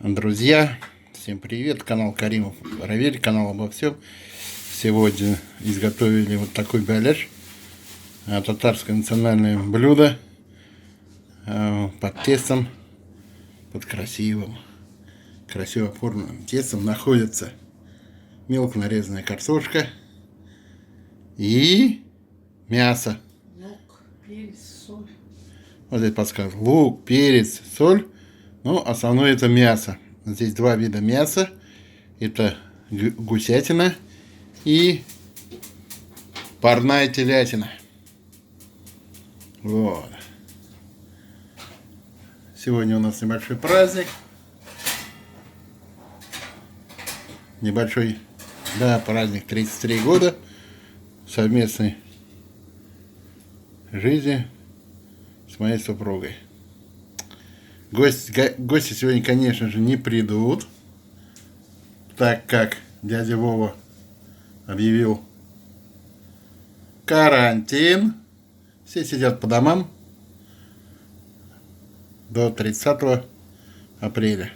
Друзья, всем привет, канал Каримов Проверь, канал обо всем. Сегодня изготовили вот такой галяш, татарское национальное блюдо, под тестом, под красиво оформленным тестом находится мелко нарезанная картошка и мясо. Лук, перец, соль. Вот здесь подсказка: лук, перец, соль. Ну, основное это мясо. Здесь два вида мяса. Это гусятина и парная телятина. Вот. Сегодня у нас небольшой праздник. Небольшой, да, праздник 33 года совместной жизни с моей супругой. Гости сегодня, конечно же, не придут, так как дядя Вова объявил карантин. Все сидят по домам до 30 апреля.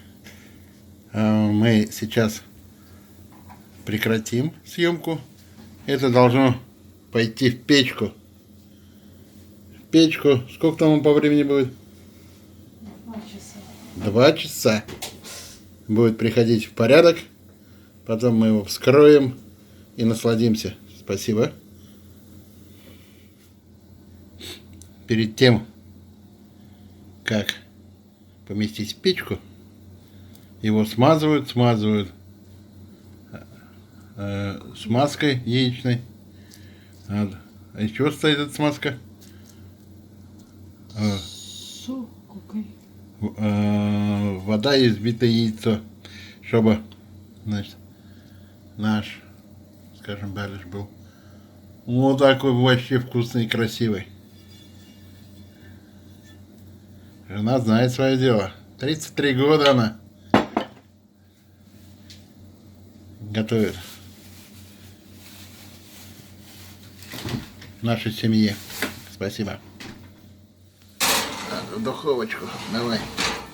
Мы сейчас прекратим съемку. Это должно пойти в печку. Сколько там по времени будет? 2 часа будет приходить в порядок. Потом мы его вскроем и насладимся. Спасибо. Перед тем, как поместить в печку, его смазывают смазкой яичной. А из чего стоит эта смазка? Вода и взбитое яйцо, чтобы, значит, наш, скажем, галяш был вот такой вообще вкусный и красивый. Жена знает свое дело. 33 года она готовит нашей семье. Спасибо. В духовочку. Давай,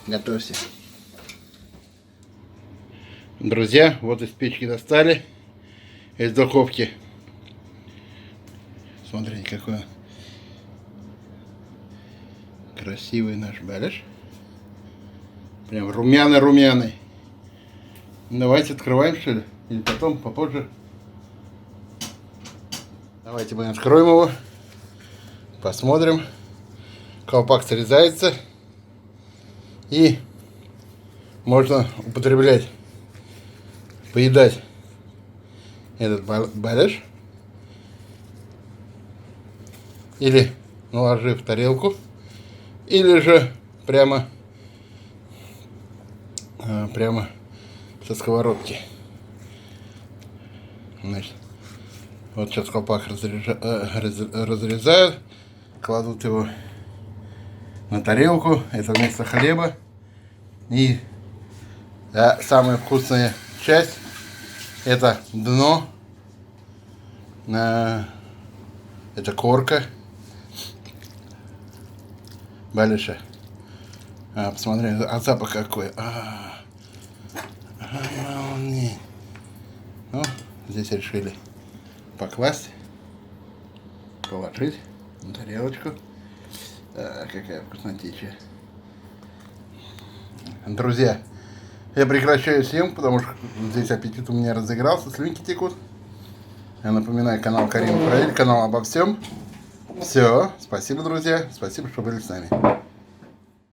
готовься. Друзья, вот из печки достали, из духовки. Смотрите, какой красивый наш галяш. Прям румяный. Давайте открываем, что ли? Или потом, попозже. Давайте мы откроем его. Посмотрим. Колпак срезается, и можно употреблять, поедать этот галяш, или наложив в тарелку, или же прямо со сковородки. Значит, вот сейчас колпак разрезают, кладут его на тарелку. Это вместо хлеба. И да, самая вкусная часть — это дно, это корка галяша. Посмотри, а запах какой. Ну, здесь решили покласть, положить на тарелочку. Какая вкуснотища. Друзья, я прекращаю съемку, потому что здесь аппетит у меня разыгрался, слюнки текут. Я напоминаю, канал Каримов Проверь, канал обо всем. Все, спасибо, друзья, спасибо, что были с нами.